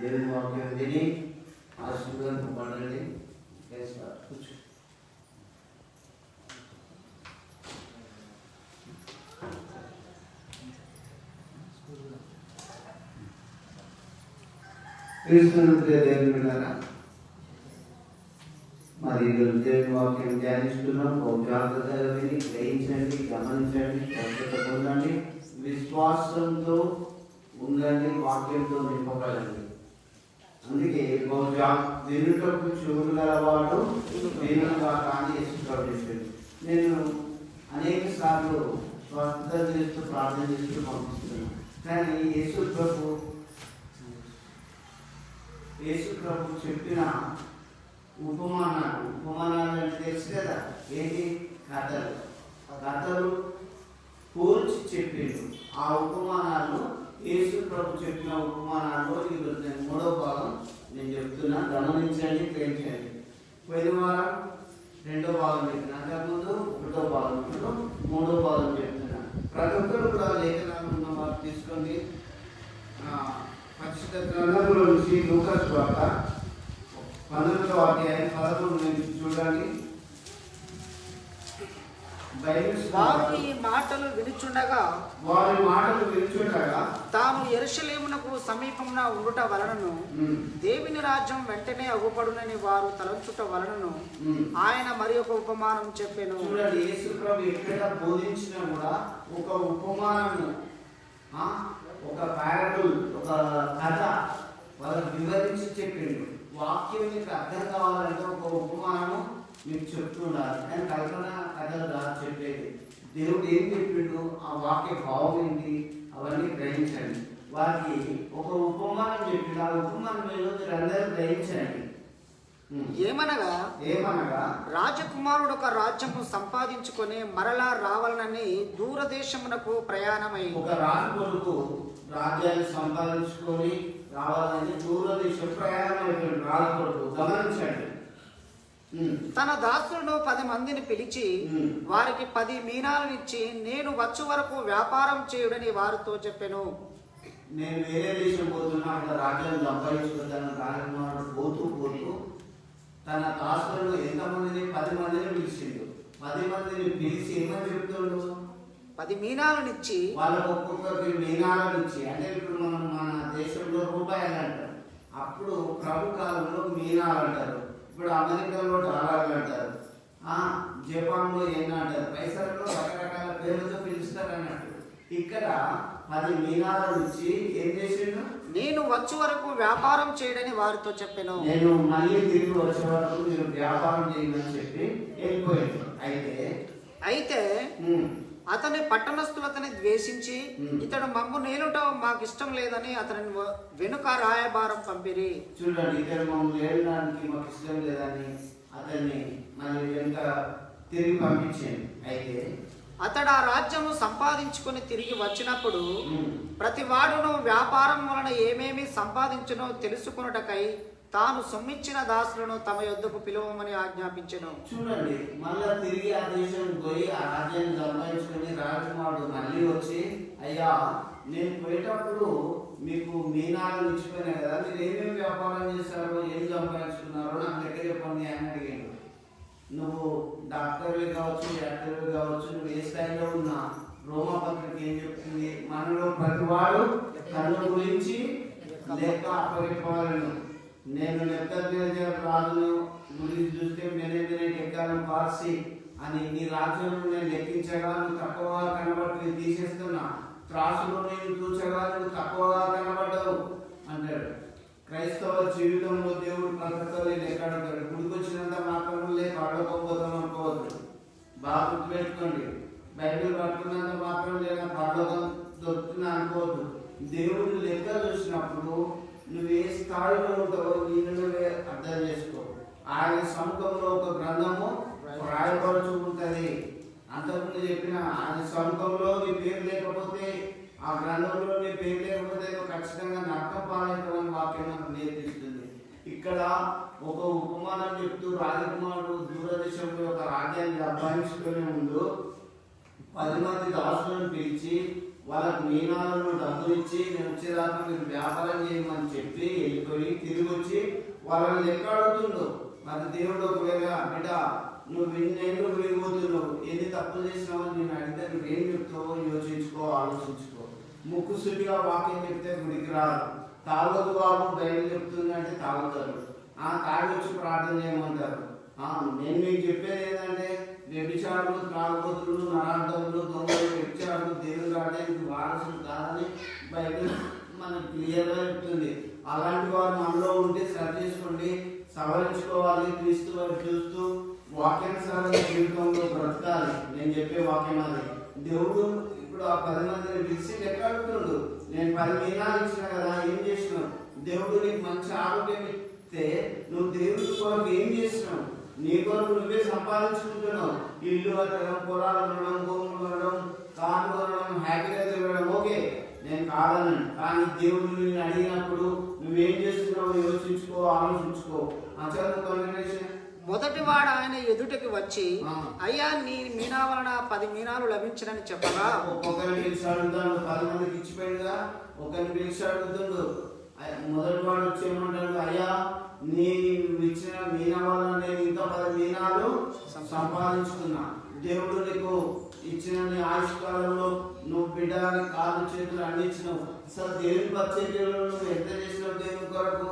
దేవుని వాక్యం విని ఆశీర్వాదపడండి. కూర్చో. దేవుని విన్నారా? మరి దేవుని వాక్యం ధ్యానిస్తున్నాం. జాగ్రత్తగా విని గ్రహించండి, గమనించండి, స్పష్టత పొందండి, విశ్వాసంతో ఉండండి, వాక్యంతో నింపబడండి. అందుకే బహుశా వినుటకు చెవులు గలవాడు వినుగా కానీ యేసుప్రభు. నేను అనేక సార్లు స్వస్థత చేస్తూ ప్రార్థన చేస్తూ పంపిస్తున్నాను. కానీ యేసుప్రభు చెప్పిన ఉపమానాలు అంటే తెలుసు కదా, ఏంటి? కథలు పోల్చి చెప్పిండు. ఆ ఉపమానాలు యేసుప్రభు చెప్పిన ఉపమానాల్లో ఈరోజు నేను 3వ భాగం నేను చెప్తున్నా. గమనించండి, గ్రహించండి. పోయిన వారం 2వ భాగం చెప్పిన, అంతకుముందు 1వ భాగం, 3వ భాగం చెప్తున్నా. ప్రతి ఒక్కరు కూడా లేఖనాలు ఉన్న వారు తీసుకోండి. పరిశుద్ధ గ్రంథంలో నుంచి లూకా సువార్త 11వ అధ్యాయం 11 నుంచి చూడండి. వారు ఈ మాటలు వినుచుండగా తాము యెరూషలేమునకు సమీపమున ఉండుట వలనను దేవుని రాజ్యం వెంటనే అగుపడునని వారు తలంచుట వలనను ఆయన మరి ఒక ఉపమానం చెప్పెను. చూడండి, యేసు ప్రభు ఎక్కడ బోధించినా కూడా ఒక ఉపమానము, ఒక పారబుల్, ఒక కథ వాళ్ళకి వివరించి చెప్పిండు. వాక్యం మీకు అర్థం కావాలంటే ఒక ఉపమానము మీకు చెప్తుండాలి. కానీ కల్పన కథలు కాదు చెప్పేది. దేవుడు ఏం చెప్పిండు, ఆ వాక్య భావం ఏంటి, అవన్నీ గ్రహించండి. వారికి ఒక ఉపమానం చెప్పిండు. ఆ ఉపమానం ఏదో మీరు అందరూ గ్రహించండి. ఏమనగా రాజకుమారుడు ఒక రాజ్యము సంపాదించుకొని మరలా రావాలని దూరదేశమునకు ప్రయాణమై. ఒక రాజు కొడుకు రాజ్యాన్ని సంపాదించుకొని రావాలని దూరదేశం ప్రయాణం అయిపోయింది. రాజు కొడుకు గమనించండి. తన దాసులను 10 మందిని పిలిచి వారికి 10 మీనాలనిచ్చి నేను వచ్చు వరకు వ్యాపారం చేయుడని వారితో చెప్పెను. నేను వేరే దేశం పోతున్నా, అక్కడ రాజ్యాన్ని సంపాదించుకుంటాను. రాజకుమారుడు పోతూ తన దాసులను ఎంతమందిని? 10 మందిని పిలిచిండు. 10 మందిని పిలిచి ఏమని చెప్తుండు? 10 మీనాలనిచ్చి వాళ్ళకు ఒక్కొక్కరికి మీనాలనిచ్చి. అంటే ఇప్పుడు మనం మన దేశంలో రూపాయలు అంటారు, అప్పుడు ప్రభు కాలంలో మీనాలు అంటారు. ఇప్పుడు అమెరికాలో డాలర్లు అంటారు, జపాన్లో ఎన్ని అంటారు. పైసలలో రకరకాల పేర్లతో పిలుస్తారు అన్నట్టు. ఇక్కడ 10 మీనాలను ఇచ్చి ఏం చేసిండు? నేను వచ్చే వరకు వ్యాపారం చేయడని వారితో చెప్పాను. నేను మళ్ళీ తిరిగి వచ్చే వరకు మీరు వ్యాపారం చేయమని చెప్పి వెళ్ళిపోయాడు. అయితే అతని పట్టణస్థులు అతని ద్వేషించి ఇతడు మమ్ము నేలుట మాకు ఇష్టం లేదని అతని వెనుక రాయబారం పంపిరి. చూడండి, ఇతడు మమ్ము నేలడానికి మాకు ఇష్టం లేదని అతన్ని మళ్ళీ వెనుక తిరిగి పంపించాను. అయితే అతడు ఆ రాజ్యము సంపాదించుకొని తిరిగి వచ్చినప్పుడు ప్రతి వాడును వ్యాపారం వలన ఏమేమి సంపాదించునో తెలుసుకున్నటకై తాను సొమ్మిచ్చిన దాసులను తమ యొద్దకు పిలువమని ఆజ్ఞాపించెను. చూడండి, మళ్ళా తిరిగి ఆ దేశం పోయి ఆ రాజ్యాన్ని సంపాదించుకొని రాజకుమారుడు మళ్ళీ వచ్చి, అయ్యా నేను పోయేటప్పుడు మీకు మీనాలు ఇచ్చిపోయినా కదా, మీరు ఏమేమి వ్యాపారం చేశారో, ఏం సంపాదించుకున్నారో నాకు దగ్గర చెప్పండి అని అడిగాడు. నువ్వు డాక్టర్వి కావచ్చు, యాక్టర్వి కావచ్చు, నువ్వు ఏ స్థాయిలో ఉన్నా రోమా పత్రిక ఏం చెప్తుంది? మనలో ప్రతి వాడు తన గురించి లెక్క అప్పగింపవాలను. నేను నెబుకద్నెజర్ రాజును గురించి చూస్తే ఎక్కాలం పార్సి అని నీ రాజ్యం నేను లెక్కించగా నువ్వు తక్కువగా కనబడి నేను తీసేస్తున్నా. త్రాసులో నేను చూచగా నువ్వు తక్కువగా కనబడ్డావు అంటాడు. క్రైస్తవ జీవితంలో దేవుడు ప్రకృతిలో లెక్కడతాడు. గుడికొచ్చినంత మాత్రం లేక పడకపోతాం అనుకోవద్దు. బాగా గుర్తుపెట్టుకోండి. బైబిల్ పట్టుకున్నంత మాత్రం లేక పడలోకం దొరుకుతున్నా అనుకోవద్దు. దేవుడిని లెక్క చూసినప్పుడు నువ్వు ఏ స్థాయిలో ఉంటావో నువ్వే అర్థం చేసుకో. ఆయన సముఖంలో ఒక గ్రంథము రాయబడుచు ఉంటుంది. అంతకుముందు చెప్పిన ఆయన సముఖంలో నీ పేరు లేకపోతే, ఆ గ్రంథంలో నీ పేరు లేకపోతే ఖచ్చితంగా నరకం పాలైపోవని వాక్యం మనకు నేర్పిస్తుంది. ఇక్కడ ఒక ఉపమానం చెప్తూ రాజకుమారుడు దూరదేశంలో ఒక రాజ్యాన్ని సంపాదించుకునే ముందు 10 మంది దాసులను పిలిచి వాళ్ళకు మీనాలను డబ్బులు ఇచ్చి నేను వచ్చేదాకా మీరు వ్యాపారం చేయమని చెప్పి వెళ్ళిపోయి వాళ్ళని లెక్క అడుగుతుండు. మరి దేవుడు ఒకవేళ బిడ్డ నువ్వు ఎన్నేళ్ళు వెళ్ళిపోతున్నావు, ఎన్ని తప్పులు చేసినావు నేను అడిగితే నువ్వేం చెప్తావో యోచించుకో, ఆలోచించుకో. ముక్కు సుడిగా వాక్యం చెప్తే గుడికి రాదు. తాగదు బాబు బయలు చెప్తుంది అంటే తాగుతారు. తాగి వచ్చి ప్రార్థన చేయమంటారు. నేను మీకు చెప్పేది ఏంటంటే వ్యభిచారులు, త్రాగుబోతులు, నరాంతరులు, దొంగలు, వ్యభిచారులు దేవుడు ఆడడానికి వారసులు కాదని బైబిల్ మనకు క్లియర్గా చెప్తుంది. అలాంటి వారు మనలో ఉంటే సరి చేసుకోండి, సవరించుకోవాలి, క్రీస్తు వారు చూస్తూ వాక్యానుసార జీవితంలో బ్రతకాలి. నేను చెప్పే వాక్యం అది. దేవుడు ఇప్పుడు ఆ 10 మందిని పిలిచి లెక్క అడుగుతుండు. నేను 10 మీనాలు ఇచ్చిన కదా, ఏం చేసినావు? దేవుడు నీకు మంచి ఆరోగ్యం ఇస్తే నువ్వు దేవుడి కొరకు ఏం చేసినావు? నీ కొరకు నువ్వే సంపాదించుకుంటున్నావు. ఇల్లు కట్టడం, పొలాలు కొనడం, భూములు కొనడం, కార్లు కొనడం, హ్యాపీగా తిరగడం ఓకే, నేను కాదన్నాను. కానీ దేవుడు నిన్ను అడిగినప్పుడు నువ్వేం చేస్తున్నావు యోచించుకో, ఆలోచించుకో. మొదటి వాడు ఆయన ఎదుటికి వచ్చి, అయ్యా నీ మీనా వలన 10 మీనాలు లభించనని చెప్పగా, ఒకరిని పిలిచి అడుగుతాడు. 10 మందికి ఇచ్చిపోయిందిగా, ఒకరిని పిలిచి అడుగుతుండు. మొదటి వాడు వచ్చి ఏమంటాడు, అయ్యా నీ ఇచ్చిన మీనా వలన నేను ఇంకా 10 మీనాలు సంపాదించుకున్నా. దేవుడు నీకు ఇచ్చిన నీ ఆయుష్కాలంలో నువ్వు బిడ్డని కాలు చేతులు అందించినావు. అసలు దేవుని పరిచర్యలో నువ్వు ఎంత చేసినావు దేవుని కొరకు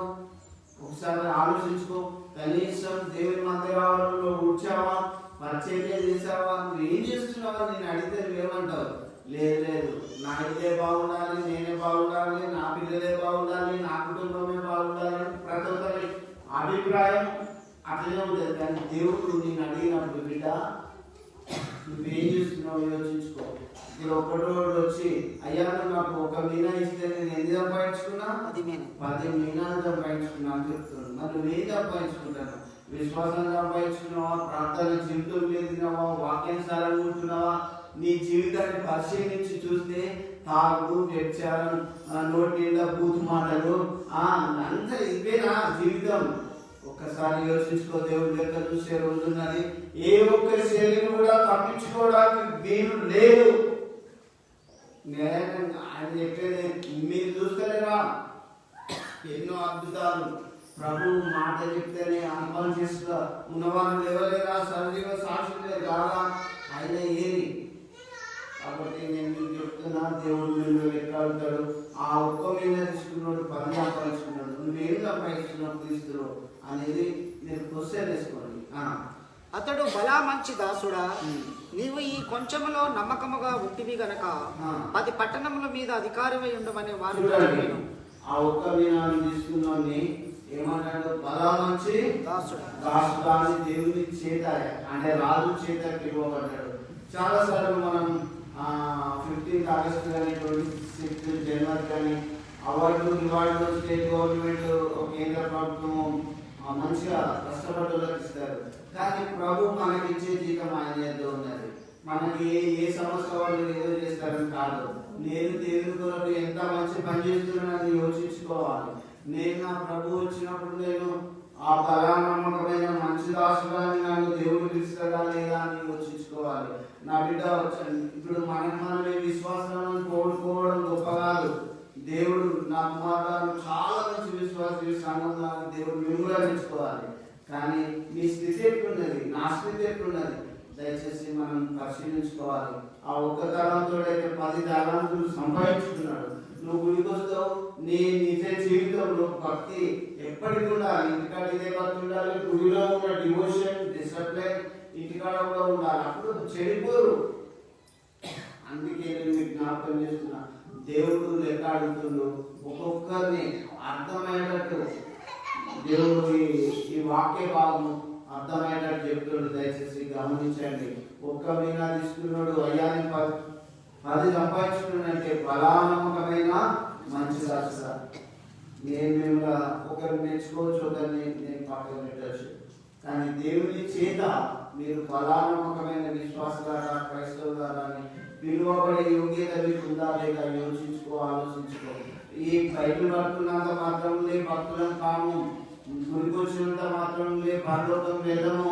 ఒకసారి ఆలోచించుకో. కనీసం దేవుని మందిరాలలో కూర్చావా, పరిచర్య చేసావా, నువ్వు ఏం చేస్తున్నావా? నేను అడిగితే నువ్వేమంటావు? లేదు నా ఇల్లే బాగుండాలి, నేనే బాగుండాలి, నా పిల్లలే బాగుండాలి, నా కుటుంబమే బాగుండాలి. ప్రతి ఒక్కరి అభిప్రాయం అట్లనే ఉంటుంది. కానీ దేవుడు నేను అడిగినప్పుడు బిడ్డ నువ్వేం చేస్తున్నావు యోచించుకో. ఇప్పుడు ఒకటో వచ్చి అయ్యా నాకు 1 మీనా ఇస్తే నేను ఎన్ని సంపాదించుకున్నా? 10 మీనాలు సంపాదించుకున్నా అని చెప్తున్నాను. మరి నువ్వేం సంపాదించుకుంటాను? విశ్వాసం సంపాదించుకున్నావా? ప్రార్థన జీవితం లేదినావా? వాక్యానుసారంగా ఉంటున్నావా? నీ జీవితాన్ని పరిశీలించి చూస్తే తాగుడు, వ్యభిచారం, నోటి నిండా బూతు మాటలు అంతా ఇవేనా జీవితం? ఒక్కసారి యోచించుకో. దేవుడి దగ్గర చూసే రోజున్నది. ఏ ఒక్క శైలిని కూడా తప్పించుకోవడానికి వీలు లేదు. ఆయన చెప్పేది మీరు చూస్తలేరా? ఎన్నో అద్భుతాలు ప్రభు మాట చెప్తేనే అన్కాన్షియస్ గా ఉన్నవాళ్ళు ఎవరైనా సజీవ సాక్షులే కాదా? ఆయన ఏది? కాబట్టి నేను మీకు చెప్తున్నా, దేవుడు నిన్ను లెక్కడుతాడు. ఆ 1 మీనా తీసుకున్నాడు, 10 సంపాదించుకున్నాడు. నువ్వేం సంపాదించుకున్నావు క్రీస్తులో అనేది మీరు క్వశ్చన్ వేసుకోండి. అతడు బలా మంచి దాసుడా, నీవు ఈ కొంచెములో నమ్మకముగా ఉంటివి గనక 10 పట్టణముల మీద అధికారివై ఉండమని వారు చెప్పారు. ఆ 1 మీనాను తీసుకున్నాన్ని ఏమంటాడు? బలా మంచి దాసుడా అని దేవుని చేత, అంటే రాజు చేత పిలువబడ్డాడు. చాలా సార్లు మనం 15th ఆగస్టు కానీ 26th జనవరి కానీ అవార్డులు, రివార్డులు స్టేట్ గవర్నమెంట్, కేంద్ర ప్రభుత్వం మంచిగా కష్టపడ్డలకు ఇస్తారు. కానీ ప్రభు మనకి ఇచ్చే జీతం ఆయన ఏదో ఉన్నది. మనకి ఏ సంస్థ వాళ్ళు ఏదో చేస్తారని కాదు. నేను దేవుని కొరకు ఎంత మంచి పని చేస్తున్నానని యోచించుకోవాలి. నేను నా ప్రభు వచ్చినప్పుడు నేను ఆ బలానమ్మకమైన మంచి దాసుగాని నన్ను దేవుడు పిలుస్తాడా లేదా అని యోచించుకోవాలి. నా బిడ్డ ఇప్పుడు మనమే విశ్వాసాలను కోరుకోవడం గొప్ప కాదు. దేవుడు నా కుమారుడు చాలా మంచి విశ్వాస సంఘంలో దేవుడు మిమ్మల్ని మెచ్చుకోవాలి. కానీ మీ స్థితి ఎట్లున్నది, నా స్థితి ఎట్లున్నది దయచేసి మనం పరిశీలించుకోవాలి. ఆ 1 తలంతో అయితే 10 తలాంతులు సంపాదించుకున్నాడు. నువ్వు గుడికి వస్తావు, నీ నిజ జీవితంలో భక్తి ఎప్పటికి ఉండాలి. ఇంటికాడ ఇదే భక్తి ఉండాలి. గుడిలో ఉన్న డివోషన్, డిసిప్లిన్ ఇంటికాడ కూడా ఉండాలి. అప్పుడు చెడిపోరు. అందుకే నేను మీకు జ్ఞాపకం చేస్తున్నా, దేవుడు లెక్క అడుగుతుండు. ఒక్కొక్కరిని అర్థమయ్యేటట్టు దేవుడు ఈ వాక్య భాగం అర్థమయ్యేటట్టు చెప్తుండు. దయచేసి గమనించండి. 1 మీనా తీసుకున్నాడు, అయ్యాన్ని 10 సంపాదించుకున్నాడంటే బలానమ్మకమైన మంచి దాసుడా. నేను మిమ్మల్ని ఒకరు మెచ్చుకోవచ్చు, ఒకరిని నేను పక్కన పెట్టచ్చు. కానీ దేవుని చేత మీరు బలానమ్మకమైన విశ్వాసదారా, క్రైస్తవులారా అని పిలువబడే యోగ్యత మీకు ఉందా లేదా యోచించుకో, ఆలోచించుకో. ఈ బైబిల్ పడుతున్నంత మాత్రమే భక్తులం కాము, గురికొచ్చినంత మాత్రమే పరలోకం వెళ్ళము.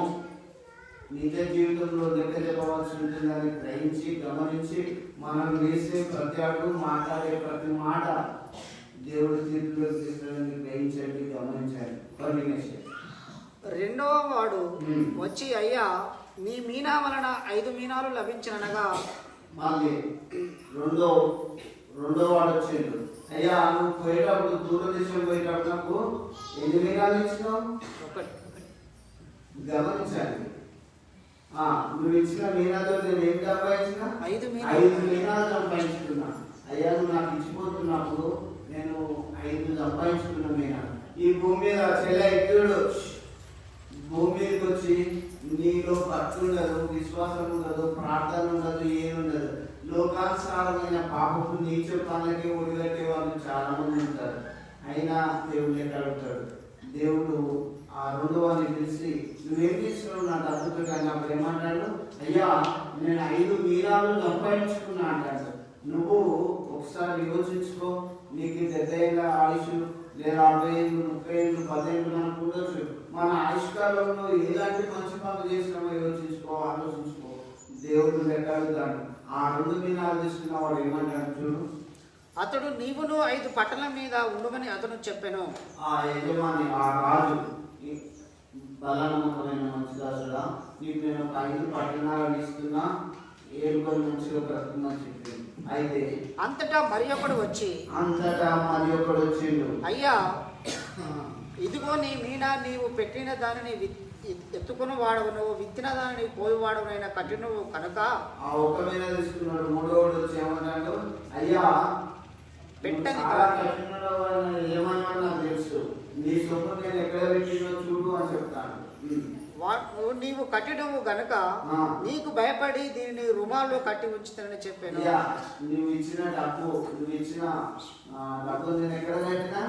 నిజ జీవితంలో లెక్క చెప్పవలసి ఉంటుందని గ్రహించి గమనించి మనం వేసే ప్రతి అడుగు, మాట్లాడే ప్రతి మాట దేవుడి తీర్పులోకి తీసుకుని గ్రహించండి, గమనించండి. రెండవ వాడు వచ్చి, అయ్యా నీ మీనా వలన 5 మీనాలు లభించిననగా. మళ్ళీ రెండో వాడు వచ్చిండు, అయ్యా నువ్వు పోయేటప్పుడు దూరదేశం పోయేటప్పుడు నాకు 8 మీనాలు ఇచ్చినావు. గమనించాలి, నువ్వు ఇచ్చిన మీనాతో నేను ఏం సంపాదించిన? 5 మీనాలు సంపాదించుకున్నా. అయ్యా నువ్వు నాకు ఇచ్చిపోతున్నప్పుడు నేను 5 సంపాదించుకున్నా మీనా. ఈ భూమి మీద చెల్లెడు భూమి మీదకి వచ్చి నీలో భక్తి ఉండదు, విశ్వాసం ఉండదు, ప్రార్థన ఉండదు, ఏముండదు. లోకానుసారమైన పాపపు నీచ పనులకి ఒడిగట్టే వాళ్ళు చాలా మంది ఉంటారు. అయినా దేవుడు ఎక్కడ అడుగుతాడు. దేవుడు ఆ రెండవని పిలిచి నువ్వేం తీసుకున్నావు నా డబ్బుతో, కానీ అప్పుడు ఏమంటాడు? అయ్యా నేను 5 మీనాలు సంపాదించుకున్నా అంటాడు. నువ్వు ఒకసారి యోచించుకో. నీకు 70 ఏళ్ళ ఆయుష్ లేదా 60 ఏళ్ళు, 30 ఏళ్ళు, 10 ఏళ్ళు మనకు ఉండొచ్చు. మన ఆయుష్కాలంలో ఎలాంటి మంచి పనులు చేసినామో యోచించుకో, ఆలోచించుకో. దేవుడు లెక్క అడుగుతాడు. ఆ 2 మీనాలు తీసుకున్న వాడు ఏమంటాడు చూడు. అతడు నీవును 5 పట్టల మీద ఉండుమని అతను చెప్పాను. ఆ యజమాని, ఆ రాజు, బలనమ్మకమైన మంచి దాసుడా, నీకు నేను 5 పట్టణాలు ఇస్తున్నా, ఏడుకొని మంచిగా బ్రతుకుమని చెప్పింది. అయితే అంతటా మరి ఒకడు వచ్చిండు, అయ్యా ఇదిగో నీ మీనా, నీవు పెట్టిన దానిని ఎత్తుకుని వాడవు, నువ్వు విత్తిన దానిని పోయి వాడవునైనా కఠినవు కనుక. ఆ ఒక్క మీనా తీసుకున్నాడు. మూడోడు వచ్చి ఏమంటాడు? అయ్యా పెట్టని ఏమన్నా నాకు తెలుసు, నీ సొమ్ము నేను ఎక్కడ పెట్టినో చూడు అని చెప్తాను. నీవు కట్టినవు గనుక నీకు భయపడి దీనిని రుమాల్లో కట్టి ఉంచుతానని చెప్పాను. నువ్వు ఇచ్చిన డబ్బు నేను ఎక్కడ కట్టినా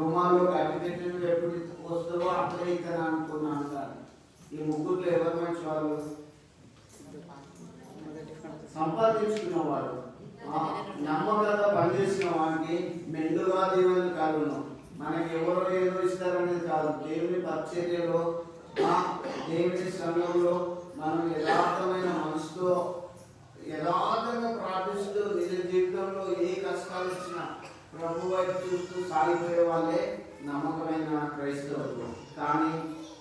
రుమాల్లో కట్టి పెట్టి నువ్వు ఎప్పుడు వస్తావో అప్పుడే ఇతను అనుకున్నాను. ఈ ముగ్గురులో ఎవరు మంచి వాళ్ళు? సంపాదించుకున్న వాడు, నమ్మకంగా పనిచేసిన వాడికి మెండుగా దేవుని కాదు. మనకి ఎవరో ఏదో ఇస్తారనేది కాదు. దేవుని పరిచర్యలో, దేవుని సంఘంలో మనం యథార్థమైన మనసుతో యథార్థంగా ప్రార్థిస్తూ నిజ జీవితంలో ఏ కష్టాలు వచ్చినా ప్రభు వైపు చూస్తూ సాగిపోయే వాళ్ళే నమ్మకమైన క్రైస్తవులు. కానీ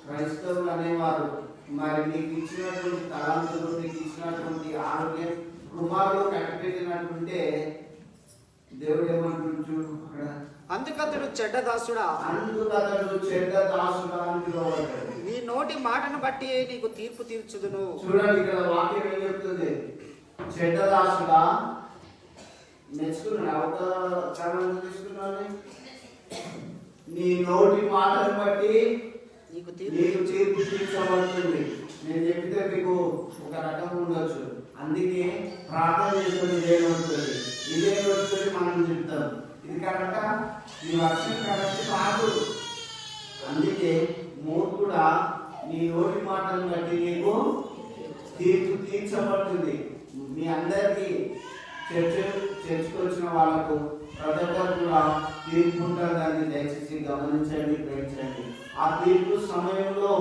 క్రైస్తవులు అనేవారు మరి నీకు ఇచ్చినటువంటి తలాంతులు, నీకు ఇచ్చినటువంటి ఆరోగ్యం రుమాల్లో కట్టిపెట్టినట్టుంటే దేవుడు ఏమంటుంది చూడు అక్కడ. అందుకతడు చెడ్డ దాసుడా అని పిలువబడ్డాడు. నీ నోటి మాటను బట్టి నీకు తీర్పు తీర్చుదును. చూడండి ఇక్కడ వాక్యం ఏం చెప్తుంది? చెడ్డ దాసుడా. నేర్చుకున్నాడు ఒక కారణం తీసుకున్నాను. నీ నోటి మాటను బట్టి నీకు తీర్పు తీర్చబడుతుంది. నేను చెప్తే మీకు ఒక రకం ఉండొచ్చు. అందుకే ప్రార్థన చేసుకుని ఇదే నోడుతుంది మనం చెప్తాం. ఇది కరెక్టా? ఈ వర్షం కరెక్ట్ కాదు. అందుకే మూర్ఖుడా నీ నోటి మాటను బట్టి నీకు తీర్పు తీర్చబడుతుంది. మీ అందరికీ చర్చకు వచ్చిన వాళ్ళకు ప్రతి ఒక్కరు కూడా తీర్పు ఉంటుంది. దాన్ని దయచేసి గమనించండి, గ్రహించండి. ఆ తీర్పు సమయంలో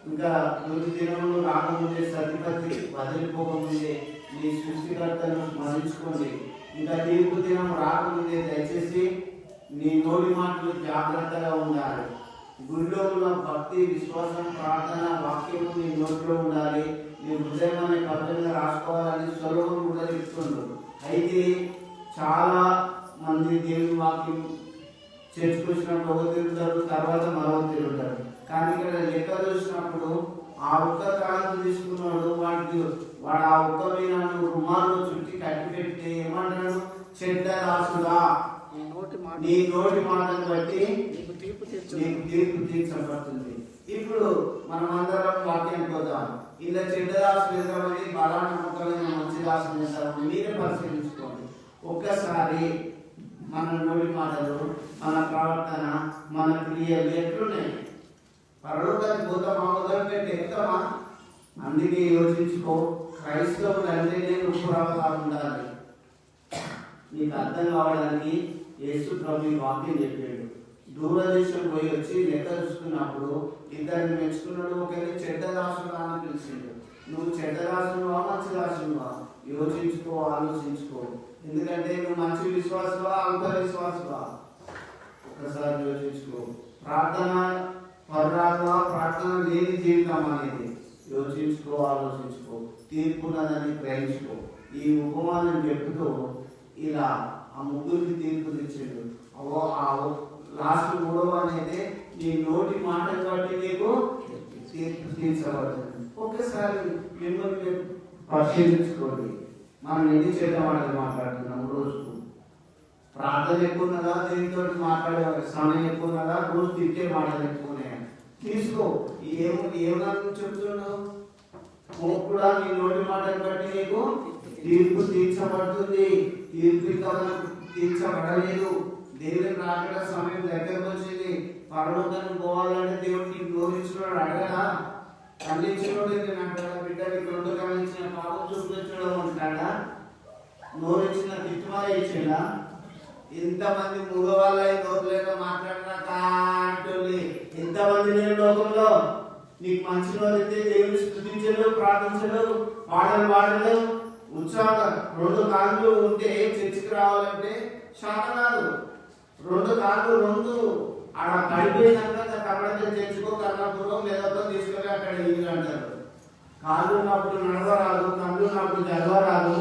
ఇంకా తొలి దినంలో రాకముందే సతిపతి వదిలిపోకముందే నీ సృష్టికర్తను స్మరించుకోండి. ఇంకా తీర్పు దినం రాకముందే దయచేసి నీ నోటి మాటలు జాగ్రత్తగా ఉండాలి. గుడిలో ఉన్న భక్తి, విశ్వాసం, ప్రార్థన, వాక్యము నీ నోట్లో ఉండాలి. నీ హృదయం అనే పద్ధతిగా రాసుకోవాలని సొలొమోను కూడా చెప్తుండ్రు. అయితే చాలా మంది దేవుని వాక్యం చేర్చుకొచ్చినప్పుడు ఒక తిరుగుతారు, తర్వాత మరో తిరుగుతారు. కానీ ఇక్కడ లెక్క చూసినప్పుడు ఆ ఒక్క కాలం తీసుకున్నాడు, వాడు ఆ ఒక్క మీద రుమాల్లో చుట్టి కట్టి పెట్టి ఏమంటాడు? చెడ్డ దాసుడా, నీ నోటి మాటను బట్టి నీకు తీర్పు తీర్చబడుతుంది. ఇప్పుడు మనం అందరం వాక్యానికి పోతాం. ఇలా చెడ్డ దాసులు ఎంతమంది, బలాన్ని ముక్కలైన మంచి దాసులు ఎంతమంది, మీరే పరిశీలించుకోండి. ఒక్కసారి మన నోటి మాటలు, మన ప్రవర్తన, మన క్రియలు ఎట్లున్నాయి? పరలోకానికి పోతామా? మొదలుపెట్టి ఎక్కుతామా? అందుకే యోచించుకో. క్రైస్తవులు అంటే నేను ఉప్పురవగా ఉండాలి. నీకు అర్థం కావడానికి యేసు ప్రభు వాక్యం చెప్పాడు. దూరదేశం పోయి వచ్చి లెక్క చూసుకున్నప్పుడు ఇద్దరిని మెచ్చుకున్నాడు. ఒకరి చెడ్డ దాసుడు అని పిలిచిండు. నువ్వు చెడ్డ దాసుడువా, మంచి దాసుడువా? యోచించుకో, ఆలోచించుకో. ఎందుకంటే నువ్వు మంచి విశ్వాసవా, అల్ప విశ్వాసవా? ఒకసారి యోచించుకో. ప్రార్థన పరరాత్మ ప్రార్థన లేని జీవితం అనేది యోచించుకో, ఆలోచించుకో, తీర్పున్నదని గ్రహించుకో. ఈ ఉపమానం చెప్తూ ఇలా ఆ ముగ్గురికి తీర్పు తెచ్చిండు. లాస్ట్ మూడవ అనేది నీ నోటి మాటలు బట్టి నీకు తీర్పు తీర్చబడుతుంది. ఒక్కసారి మిమ్మల్ని పరిశీలించుకోండి. మనం ఎన్ని చేద్దామనేది మాట్లాడుతున్నాం. రోజుకు ప్రార్థన ఎక్కువ ఉన్నదా, దీనితో మాట్లాడే సమయం ఎక్కువ ఉన్నదా, రోజు తిట్టే మాటలు ఎక్కువ ఉన్నాయా తీసుకో. ఏమన్నా చెప్తున్నావు? కూడా నీ నోటి మాటలు బట్టి నీకు తీర్పు తీర్చబడుతుంది. తీర్పు ఇంకా తీర్చబడలేదు. దేవుని రాకడ సమయం దగ్గరకు వచ్చింది. పరలోకానికి పోవాలంటే దేవుడికి గౌరవించినాడు అడగడా? ఖండించినోడు అంటాడా? బిడ్డ ఇక్కడ ఉండి ఖండించిన పాపం చూపించడం అంటాడా? నోరిచ్చిన తిట్టుమా ఇచ్చిందా? ఎంతమంది మగవాళ్ళ నోరు లేక మాట్లాడినా ఎంతమంది నేను లోకంలో నీకు మంచి నోరైతే దేవుని స్తుతించడు, ప్రార్థించడు, పాటలు పాడలు, ఉత్సాహం. 2 కాళ్ళు ఉంటే చర్చికి రావాలంటే శాత కాదు. 2 కాళ్ళు 2 ఆడ పడిపోయినాక కన్నడ చర్చికో కర్ణాపురం లేదో తీసుకొని అక్కడ ఇల్లు అంటారు. కాళ్ళు ఉన్నప్పుడు నడవరాదు, కళ్ళు ఉన్నప్పుడు చదవరాదు,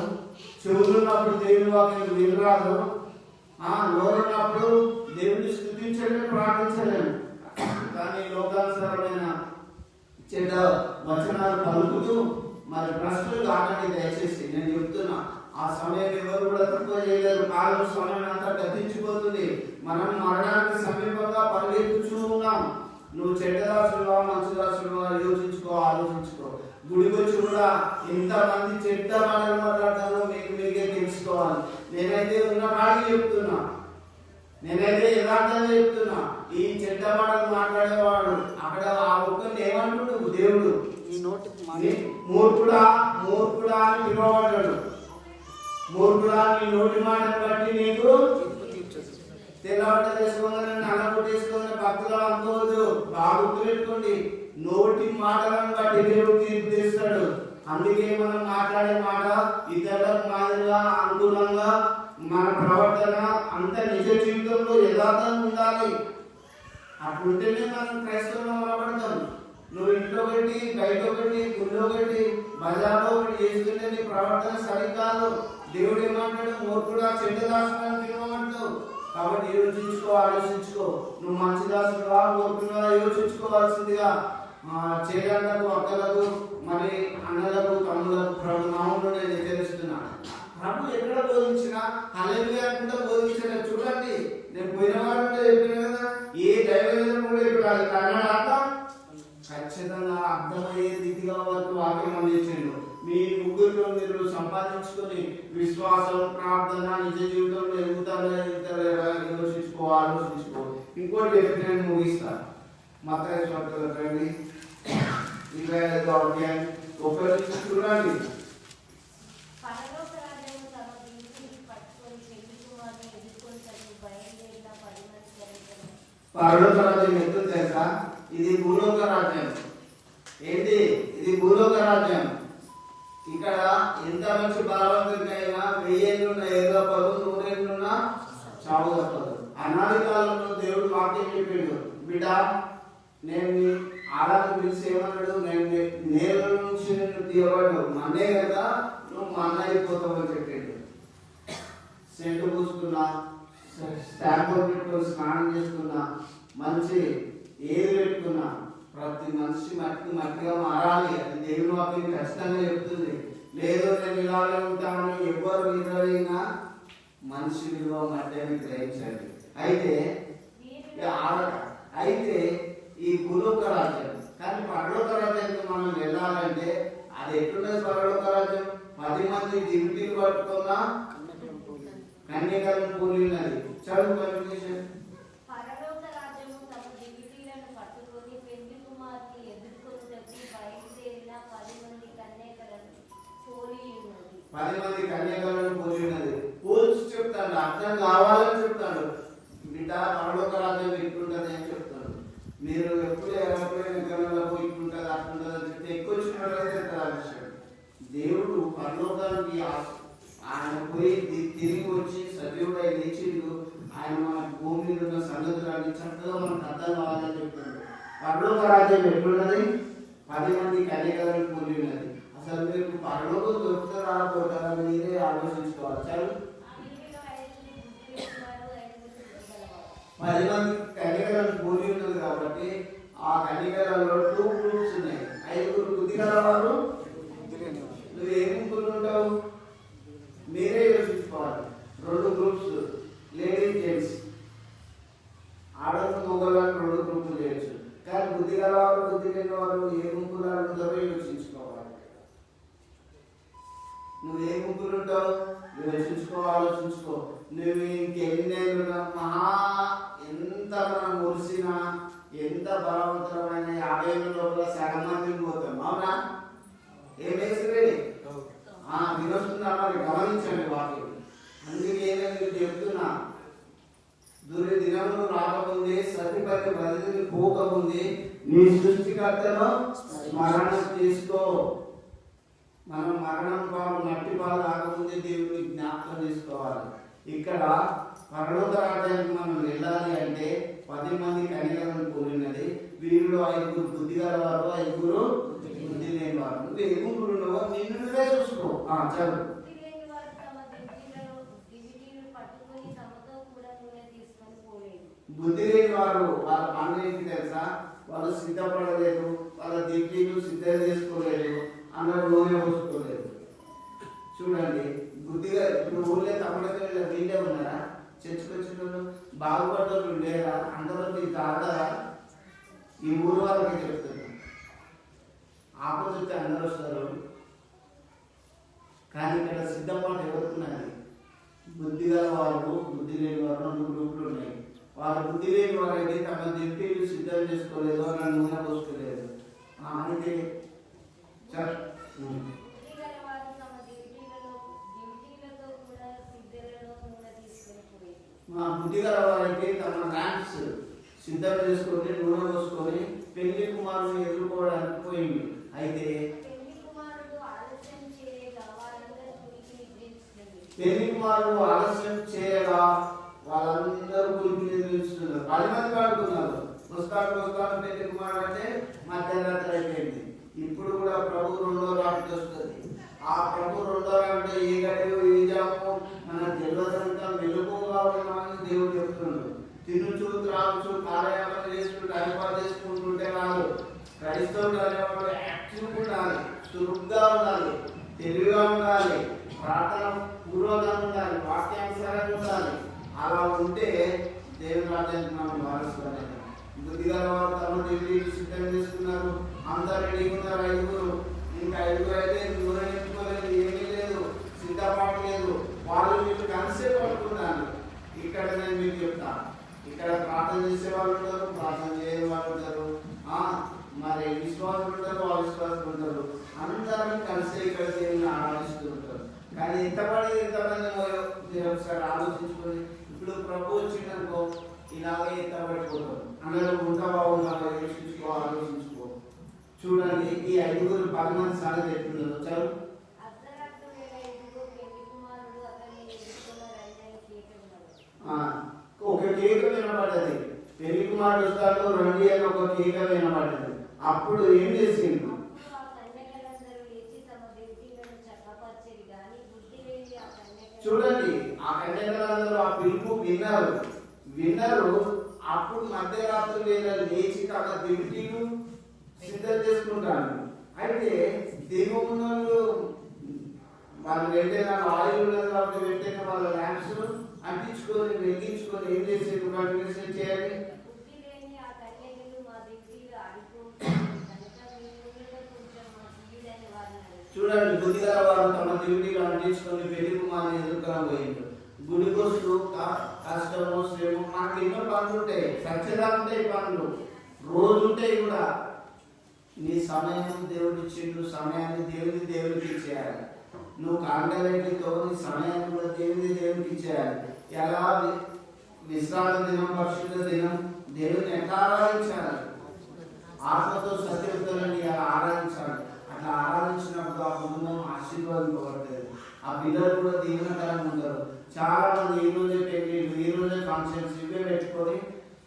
చెవులు ఉన్నప్పుడు దేవుని వాక్యం వినరాదు, నోరున్నప్పుడు దేవుని స్తుతించలేము, ప్రార్థించలేము. కానీ లోకానుసారమైన చెడ్డ వచనాలు పలుకుతూ మరి ప్రశ్నలు కాకండి దయచేసి. నేను చెప్తున్నా, ఆ సమయం ఎవరు కూడా తక్కువ చేయలేరు. కాలం సమయం అంతా గతించిపోతుంది. మనం మరణానికి సమీపంగా పరిగెత్తుచూ ఉన్నాం. నువ్వు చెడ్డదాసులుగా మంచిదాసులుగా యోచించుకో, ఆలోచించుకో. గుడికొచ్చి కూడా ఎంతమంది చెడ్డ మాటలు మాట్లాడతానో మీకే తెలుసుకోవాలి. నేనైతే ఉన్న కాడికి చెప్తున్నా, నేనైతే యథార్థంగా చెప్తున్నా. ఈ చెడ్డ మాటలు మాట్లాడేవాడు అక్కడ ఆ ఒక్కరిని ఏమంటుడు దేవుడు? మూర్ఖుడా మూర్ఖుడా అని పిలువబడ్డాడు. మూర్ఖుడా నీ నోటి మాటలు బట్టి నీకు తెల్లబట్ట చేసుకోగానే నల్లబొట్టు వేసుకోగానే భక్తులు అనుకోవద్దు. బాగా గుర్తుపెట్టుకోండి, నోటి మాటలను బట్టి దేవుడు తీర్పు తీస్తాడు. అందుకే మనం మాట్లాడే మాట ఇతరులకు మాదిరిగా అనుకూలంగా మన ప్రవర్తన అంత నిజ జీవితంలో యథార్థంగా ఉండాలి. అట్లుంటేనే మనం క్రైస్తవులు నిలబడతాం. నువ్వు ఇంట్లో పెట్టి బయట పెట్టి గుళ్ళో పెట్టి బజార్లో ఒకటి చేసుకుంటే నీ ప్రవర్తన సరికాదు. దేవుడు ఏమంటాడు? మూర్ఖుడా చెడ్డదాసులను తినమంటావు. కాబట్టి యోచించుకో, ఆలోచించుకో. నువ్వు మంచి దాసుడుగా మూర్ఖుడుగా యోచించుకోవాల్సిందిగా చేయడానికి అక్కలకు మరి అన్నలకు తమ్ములకు ప్రభు నామంలో నేను హెచ్చరిస్తున్నాను. ప్రభు ఎక్కడ బోధించినా హల్లెలూయా అనుకుంటా బోధించలేదు. చూడండి, నేను పోయిన వారంలో చెప్పిన కదా, ఏ దైవజనం కూడా ఇప్పుడు కన్నడ ఖచ్చితంగా అర్థమయ్యే రీతిగా వారికి వాక్యం అందించండు. మీ ముగ్గురిలో మీరు సంపాదించుకొని విశ్వాసం, ప్రార్థన, నిజ జీవితంలో ఎదుగుతారా యోచించుకో, ఆలోచించుకో. ఇంకోటి చెప్పి నేను ముగిస్తాను. మత్తయి సువార్తలో రండి, 25వ అధ్యాయం 1 నుంచి చూడండి. పరలోక రాజ్యం ఎప్పుడు తెలుసా? ఇది భూలోక రాజ్యం. ఏంటి ఇది? భూలోక రాజ్యం. ఇక్కడ ఎంత మంచి బలవంతుడికైనా 1000 ఏళ్ళున్న ఏదోపదు, 100 ఏళ్ళున్న చావు తప్పదు. అనాది కాలంలో దేవుడు వాక్యం చెప్పిండు, బిడ్డ నేను ఆరాధన పిలిచి ఏమన్నాడు? నేను నేల నుంచి నిన్ను తీయబడ్డావు, మన్నే కదా నువ్వు మన్న అయిపోతావు అని చెప్పిండు. సెంటు పూసుకున్నా, స్టాంపు పెట్టుకుని స్నానం చేసుకున్నా, మంచి ఏది పెట్టుకున్నా, ప్రతి మనిషి మట్టిగా మారాలి. అది దేవుని వాక్యం ఖచ్చితంగా చెప్తుంది. లేదు నేను ఇలాగే ఉంటాను, ఎవరు విలువైనా మనిషి విలువ మట్టి అని గ్రహించండి. అయితే ఈ భూలోక రాజ్యం, కానీ పరలోక రాజ్యానికి మనం వెళ్ళాలంటే అది ఎట్లున్నది? పరలోక రాజ్యం 10 మంది దివిటీలు పట్టుకున్నా కన్యకలను పూలినది. చదువు కన్ఫ్యూజన్. పరలోక రాజ్యము తమ దివిటీలను పట్టుకొని పెళ్లి కుమార్తె ఎదుర్కొనుటకు బయలుదేరిన 10 మంది కన్యకలను పోలి ఉన్నది. 10 మంది కన్యకలను పోలి ఉన్నది. పోల్చి చెప్తాడు, అర్థం కావాలని చెప్తాడు. బిడ్డ పరలోక రాజ్యం ఇట్లుంటది అని చెప్తాడు. మీరు ఎప్పుడు ఎవరైనా గణలకు ఇట్లుంటది అట్లుంటది అని చెప్తే ఎక్కువ వచ్చినట్లయితే దేవుడు పరలోకానికి ఆయన పోయి తిరిగి వచ్చి సజీవుడై లేచిండు. ఆయన మన భూమి మీద ఉన్న సంగతులన్నీ చక్కగా మనకు అర్థం కావాలని చెప్తాడు. పరలోక రాజ్యం ఎట్లున్నది? 10 మంది కన్యకలను కూలి ఉన్నది. అసలు మీకు పరలోకం దొరుకుతారా దొరకదా మీరే ఆలోచించుకోవాలి. చాలు. 10 మంది కన్యకలను కూలి ఉన్నది కాబట్టి ఆ కన్యకలలో 2 గ్రూప్స్ ఉన్నాయి. 5 బుద్ధి గలవారు. నువ్వు ఏ గుంపులు ఉంటావు మీరే యోచించుకోవాలి. 2 గ్రూప్స్, లేడీస్ జెంట్స్, ఆడవాళ్ళు మొగలను 2 గ్రూపులు చేయొచ్చు. కానీ బుద్ధి గలవారు బుద్ధి లేని వారు ఏ గుంపులు ఉంటారో యోచించుకోవాలి. నువ్వు ఏ గుంపులు ఉంటావు ఆలోచించుకో. నువ్వు ఇంకెన్నేళ్ళు ఎంత మనం మురిసినా ఎంత బలవంతమైన 50 ఏళ్ళ లోపల సగం మందికి పోతాం. అవునా? ఏమేసి వినొస్తుందా మరి గమనించండి వాక్యం. అందుకే నేను చెప్తున్నా, దినములు రాకముందే సతిపతి బదిలి పోకముందే నీ సృష్టికర్తను స్మరణ చేసుకో. మనం మరణం పాలు నట్టి పాలు రాకముందే దేవుడిని జ్ఞాపకం చేసుకోవాలి. ఇక్కడ పరలోక రాజ్యానికి మనం వెళ్ళాలి అంటే 10 మంది కన్యకలను కూడినది. వీరిలో 5 బుద్ధి గలవారు, 5 బుద్ధి లేని వారు. నువ్వు ఏ గుంపులు ఉన్నావో నిన్ను నువ్వే చూసుకో. చదువు. బుద్ధి లేని వారు వాళ్ళ పనులు ఏంటి తెలుసా? వాళ్ళు సిద్ధపడలేదు, వాళ్ళ దిగ్గీలు సిద్ధం చేసుకోలేదు, అందరూ నూనె పోసుకోలేదు. చూడండి, బుద్ధిగా ఇప్పుడు ఊళ్ళో తమ్ముడికి వీళ్ళే ఉన్నారా? చర్చకొచ్చిన బాగుపడ్డోళ్ళు ఉండేరా? అందరూ మీకు తాగరా? ఈ ఊరు వాళ్ళకి చెప్తున్నారు. ఆపోజిట్ అందరూ వస్తారు. కానీ ఇక్కడ సిద్ధపాటు ఎవరున్నది? బుద్ధి గల వారు, బుద్ధి లేని వారు 2 గ్రూపులు ఉన్నాయి. వారు బుద్ధి లేని వారైతే తమ దిప్పీలు సిద్ధం చేసుకోలేదు, నన్ను నూనె పోసుకోలేదు. అయితే మా బుద్ధి గల వారైతే తమ ర్యాంప్స్ సిద్ధం చేసుకొని నూనె పోసుకొని పెళ్లి కుమారుని ఎదుర్కోవడానికి పోయింది. అయితే పెళ్లి కుమారుడు ఆలస్యం చేయగా వాళ్ళందరూ గురికి నిద్రిస్తున్నారు. 10 మంది పడుతున్నారు. వస్తాడు పెళ్లి కుమారుడు అంటే మధ్యరాత్రి అయిపోయింది. ఇప్పుడు కూడా ప్రభు 2వ రాకడ వస్తుంది. ఆ ప్రభు 2వ రాకడ ఏ గడియో ఏ జామో మనకు తెలియదంతా మెలుగుగా ఉన్నామని దేవుడు చెప్తున్నాడు. తినుచు త్రాగుచు కాలయాపన చేసుకుంటూ టైంపాస్ చేసుకుంటుంటే కాదు. క్రైస్తవులు అనేవాడు యాక్టివ్గా ఉండాలి, చురుగ్గా ఉండాలి, తెలివిగా ఉండాలి, ప్రార్థన పూర్వకంగా ఉండాలి, వాక్యానుసారంగా ఉండాలి. అలా ఉంటే దేవుని రాజ్యానికి మనం వారసులు. బుద్ధిగా వారు తమ డ్యూటీలు సిద్ధం చేసుకున్నారు. అందరు రెడీగా ఉన్నారు. 5 ఇంకా 5 అయితే దూరం ఎంచుకోలేదు, ఏమీ లేదు, సిద్ధపాటు లేదు. వాళ్ళు వీళ్ళు కలిసే పడుతున్నారు. ఇక్కడ నేను మీకు చెప్తాను, ఇక్కడ ప్రార్థన చేసే వాళ్ళు ఉంటారు, ప్రార్థన చేయని వాళ్ళు ఉంటారు, మరి విశ్వాసులు ఉంటారు, అవిశ్వాసులు ఉంటారు. అందరం కలిసి ఇక్కడ దేవుని ఆరాధిస్తూ ఉంటారు. కానీ ఎంతమంది మీరు ఒకసారి ఆలోచించుకొని, ఇప్పుడు ప్రభు వచ్చిందనుకో ఇలాగే ఎత్తబడిపోతారు. అందరూ ఉంటావా ఆలోచించుకో. చూడండి, ఈ 5 10 మంది సార్లు ఎట్లున్నారు. చదువు. ఒక కేక వినపడ్డది. పెళ్లి కుమారుడు వస్తాడు, రండి అని ఒక కేక వినపడ్డది. అప్పుడు ఏం చేసిండు? చూడండి, ఆ కన్యకలందరూ ఆ పిలుపు విన్నారు. అప్పుడు మధ్యరాత్రి వేళ లేచి తమ దివిటీలు సిద్ధం చేసుకుంటాను. అయితే దేవుళ్ళు వాళ్ళు వెంటనే ఆయిల్ ఉన్నది కాబట్టి వెంటనే వాళ్ళ ల్యాంప్స్ అంటించుకొని వెలిగించుకొని ఏం చేసేది కంటిన్యూషన్ చేయాలి. చూడండి, బుద్ధిగల వారు తమ దివిటీలు అంటించుకొని పెళ్లి కుమారుని ఎదుర్కొని పోయిండు. గుడికొస్తూ కష్టము శ్రమ మనకు ఎన్నో పనులు ఉంటాయి, సత్యదా ఉంటాయి, పనులు రోజు ఉంటాయి కూడా. నీ సమయం దేవుడు ఇచ్చిండు, సమయాన్ని దేవుడికి ఇచ్చేయాలి. నువ్వు కాండలతో నీ సమయాన్ని కూడా దేవునికి ఇచ్చేయాలి. ఎలా విశ్రాంతి దినం, పరిశుద్ధ దినం దేవుడిని ఎట్లా ఆరాధించాలి? ఆత్మతో సత్యవతులని అలా ఆరాధించాలి. అట్లా ఆరాధించినప్పుడు ఆ కుటుంబం ఆశీర్వాదింపబడుతుంది. ఆ పిల్లలు కూడా దీవెనకరంగా ఉంటారు. చాలా మంది ఈ రోజే పెళ్లిళ్ళు, ఈ రోజే ఫంక్షన్స్ ఇవే పెట్టుకొని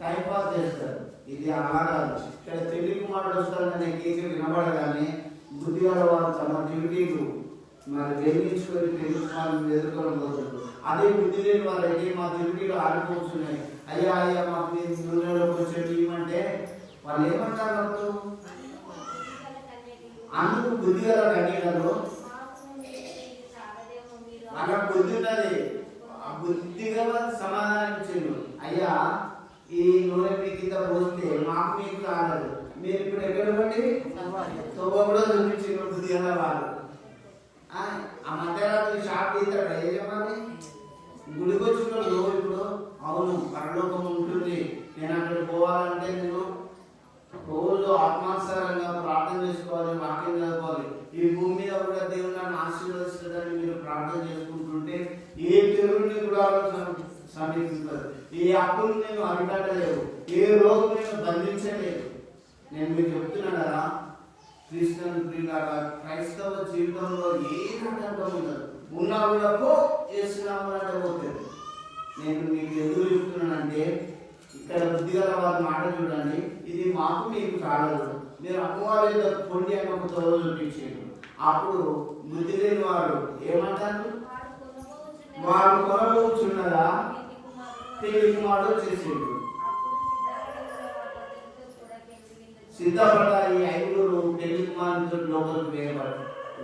టైం పాస్ చేస్తారు. ఇది అలా కాదు. ఇక్కడ పెళ్లి కుమారుడు వస్తాడనే కేసు వినబడగానే బుద్ధి గల వారు తమ డ్యూటీలు మరి వెలిగించుకొని పెళ్లి కుమారుని ఎదుర్కొని పోతారు. అదే బుద్ధి లేని వారు అయితే మా డ్యూటీలు ఆడిపోతున్నాయి, అయ్యా అయ్యా మాకు మీరు నూనెలోకి వచ్చేది ఇవ్వమంటే వాళ్ళు ఏమంటారు? అప్పుడు అందుకు బుద్ధి గల కన్యకలు అలా బుద్ధి ఉన్నది. ఆ బుద్ధిగా సమాధానం ఇచ్చిండు, అయ్యా ఈ నూనె మీ కింద పోస్తే మాకు మీకు రాలేదు, మీరు ఇప్పుడు ఎక్కడ పడి తొవ్వ కూడా చూపించిండు బుద్ధి గల వారు. ఆ మధ్యరాత్రి షాప్ తీస్తాడు, ఏ చెప్పాలి? గుడికి వచ్చినాడు ఇప్పుడు, అవును పరలోకం ఉంటుంది, నేను అక్కడ పోవాలంటే నేను రోజు ఆత్మానుసారంగా ప్రార్థన చేసుకోవాలి, వాక్యం చదువుకోవాలి. ఈ భూమి మీద కూడా దేవుడు నన్ను ఆశీర్వదిస్తాడని మీరు ప్రార్థన చేసుకుంటుంటే ఏ దేవుడిని కూడా సమీపిస్తారు. ఏ అప్పులు నేను అరికట్టలేదు, ఏ రోగం నేను బంధించలేదు. నేను మీకు చెప్తున్నాను కదా, క్రిస్టియన్ ప్రియులారా, క్రైస్తవ జీవితంలో ఏ ఆటంకం ఉండదు. ఉన్నా కూడా చేస్తున్నామంటే పోతుంది. నేను మీకు ఎందుకు చెప్తున్నానంటే, ఇక్కడ బుద్ధి గల వారి మాట చూడండి, ఇది మాకు మీకు చాలదు, మీరు అమ్మవారి పొండి అని ఒక తోడు చూపించారు. అప్పుడు బుద్ధి లేని వారు ఏమంటారు? వారు కొనబోచున్నదా పెళ్లి కుమారుడు చేసేడు. సిద్ధపడ్డ ఈ 5 పెళ్లి కుమారుడితో లోపలికి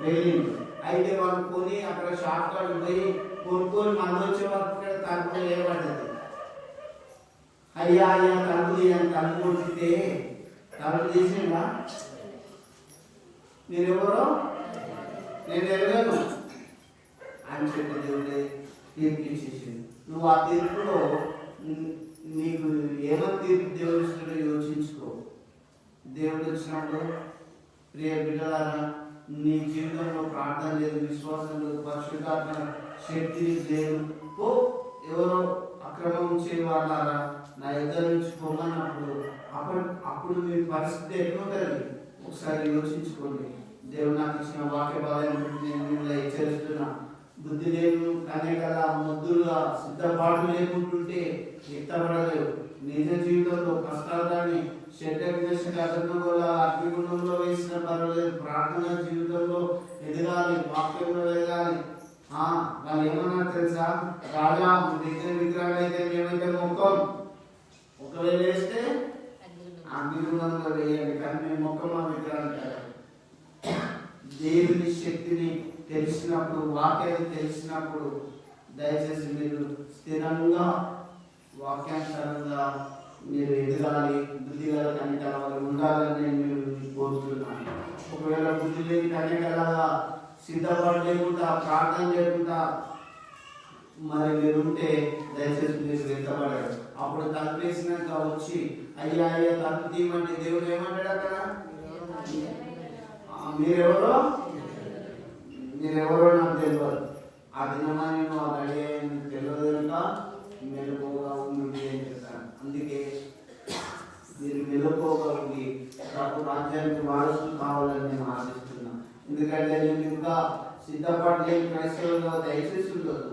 వెళ్ళిండు. అయితే వాళ్ళు కొని అక్కడ షాప్ కాడికి పోయి కొనుక్కొని మన వచ్చే వరకు తలుపు వేయబడ్డది. అయ్యా అయ్యా తలుపు తీయని తలుపు కొట్టితే తలుపు తీసిందా? మీరెవరో నేను ఎరగను అని చెప్పి దేవుడే తీర్పు ఇచ్చేసింది. నువ్వు ఆ తీర్పులో నీకు ఏమో తీర్పు దేవుడు ఇస్తాడో యోచించుకో. దేవుడు వచ్చినప్పుడు ప్రియ బిడ్డలారా, నీ జీవితంలో ప్రార్థన లేదు, విశ్వాసం లేదు, పరిశుద్ధాత్మ శక్తి లేదు, ఎవరో అక్రమం చేయవాళ్ళారా నా ఎదురు నుంచి పోమన్నప్పుడు అప్పుడు మీ పరిస్థితి ఎట్లుంటుంది ఒకసారి యోచించుకోండి. దేవుడు నాకు ఇచ్చిన వాక్య భావం నేను మిమ్మల్ని హెచ్చరిస్తున్నా. బుద్ధి లేదు కానీ కదా ముద్దులుగా సిద్ధపాటు లేకుంటుంటే ఎత్తబడలేవు. నిజ జీవితంలో కష్టాలు కానీ అగ్నిగుండంలో వేసిన పర్వాలేదు, ప్రార్థన జీవితంలో ఎదగాలి, వాక్యంలో ఎదగాలి. వాళ్ళు ఏమన్నా తెలుసా? రాజా దగ్గర విగ్రహాలు అయితే మేమైతే మొక్కం, ఒకవేళ వేస్తే అగ్నిగుండంలో వేయండి, కానీ మేము మొక్కం ఆ విగ్రహాలు కాదు. దేవుని శక్తిని తెలిసినప్పుడు, వాక్యాన్ని తెలిసినప్పుడు దయచేసి మీరు స్థిరంగా వాక్యానుసారంగా మీరు ఎదగాలి, బుద్ధి గల కన్యకలాగా ఉండాలని నేను కోరుతున్నాను. ఒకవేళ బుద్ధి లేని కన్యకలాగా సిద్ధపడలేకుండా ప్రార్థన లేకుండా మరి మీరు ఉంటే దయచేసి మీరు సిద్ధపడారు. అప్పుడు తలుపేసినాక వచ్చి అయ్యా అయ్యా తలుపు తీయమంటే దేవుడు ఏమంటాడు అక్కడ? మీరెవరో నాకు తెలియదు. ఆ దినమా నేను ఆ గడియ తెలియదు కనుక మెలుకోగా ఉంది అని చెప్తాను. అందుకే మీరు మెలుకోగా ఉండి నాకు రాజ్యానికి వారసులు కావాలని నేను ఆశిస్తున్నాను. ఎందుకంటే నేను ఇంకా సిద్ధపడలేని క్రైస్తవులుగా దయచేసి ఉండదు.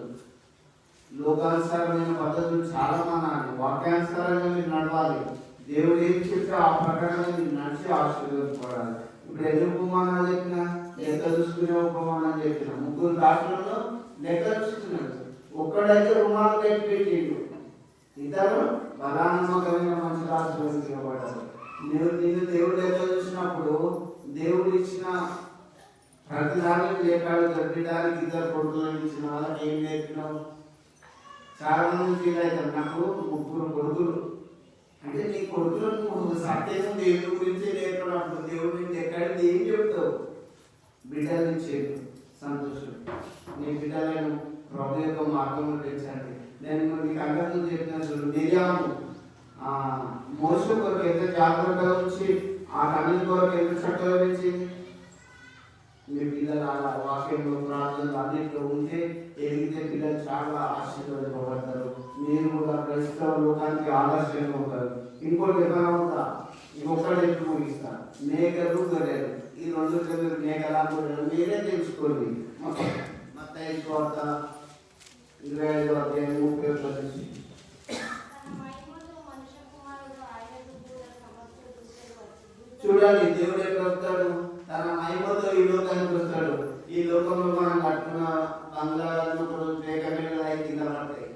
లోకానుసారమైన పద్ధతులు చాలా మానాలి, వాక్యానుసారంగా మీరు నడవాలి. దేవుడు ఏం చెప్తే ఆ ప్రకారంగా మీరు నడిచి ఆశీర్వదించబడాలి. ఇప్పుడు ఎన్ని ఉపమానాలు చెప్పినా లెక్క చూసుకునే ఉపమానాలు చెప్పిన 3 రాష్ట్రాల్లో లెక్క చూసుకున్నాడు. ఒక్కడైతే రుమాలు లెక్క పెట్టిండు, ఇద్దరు బలానమ్మకమైన మంచి రాష్ట్రాలు తినబడ్డారు. నిన్ను దేవుడు లెక్క చూసినప్పుడు దేవుడు ఇచ్చిన ప్రతిదానికి లేపాడు. గడ్డిడానికి 2 కొడుకులను ఇచ్చిన వాళ్ళకి ఏం నేర్పినావు? చాలా మంది ఫీల్ అవుతారు, నాకు 3 కొడుకులు అంటే నీ కొడుకులకు సత్యం దేవుడి గురించి నేర్పినప్పుడు దేవుడి గురించి ఎక్కడికి ఏం చెప్తావు? బిడ్డలు ఇచ్చేది సంతోషం. నీ బిడ్డలను ప్రభు యొక్క మార్గంలో పెంచండి. నేను నీకు అంతకుముందు చెప్పిన చూడు, మిరియాము మోసే కొరకు ఎంత జాగ్రత్తగా ఉంచి ఆ కన్యల కొరకు ఎంత చక్కగా పెంచింది. మీ పిల్లలు అలా వాక్యంలో ప్రార్థనలు అన్నింటిలో ఉంటే ఎదిగితే పిల్లలు చాలా ఆశీర్వదింపబడతారు. మీరు కూడా క్రైస్తవ లోకానికి ఆదర్శంగా ఉంటారు. ఇంకోటి ఏమైనా ఉందా? ఇంకొకటి ఎక్కువ ముగిస్తారు, మేకలు గొర్రెలు. ఈ 2 మేకలా గొర్రెలు మీరే తెలుసుకోండి. మత్తయి సువార్త 25 అధ్యాయం 30 తన మహిమతో మనుష్య కుమారుడు చూడండి, దేవుడు ఎక్కడ వస్తాడు? తన మహిమతో ఈ లోకానికి వస్తాడు. ఈ లోకంలో మనం కట్టుకున్న బంగ్లాలను వేగమేళ కింద పడతాయి.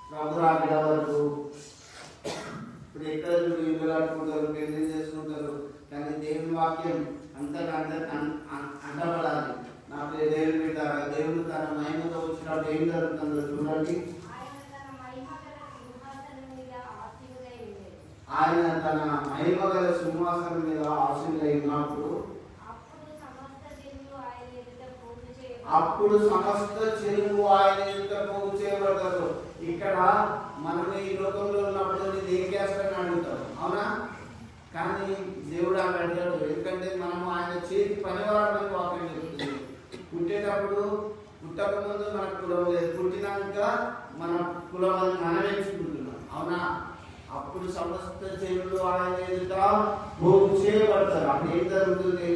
ప్రభు రాకడ వరకు ఇప్పుడు ఎక్కడ చూడు ఇల్లు కట్టుకుంటారు, పెళ్లి చేసుకుంటారు. కానీ దేవుని వాక్యం అంతటా అంటపడాలి. నా దేవుని పెట్టారా, దేవుడు తన మహిమతో వచ్చినప్పుడు ఏం జరుగుతుందో చూడండి. ఆయన తన మహిమ గల సింహాసనం మీద ఆసీనుడై ఉన్నప్పుడు అప్పుడు సమస్త చెరువు ఆయన ఎదుట పోగు చేయబడతారు. ఇక్కడ మనం ఈ లోకంలో ఉన్నప్పుడు నేను ఏం చేస్తానని అడుగుతాం, అవునా? కానీ దేవుడు అలా అడిగాడు. ఎందుకంటే మనము ఆయన చేతి పనివారమని వాక్యం చెప్తుంది. పుట్టేటప్పుడు పుట్టక ముందు మన కులం లేదు, పుట్టినాక మన కులం మనం ఎంచుకుంటున్నాం, అవునా? అప్పుడు సమస్త చెరువులు ఆయన ఎదుట పోగు చేయబడతారు. అప్పుడు ఏం జరుగుతుంది?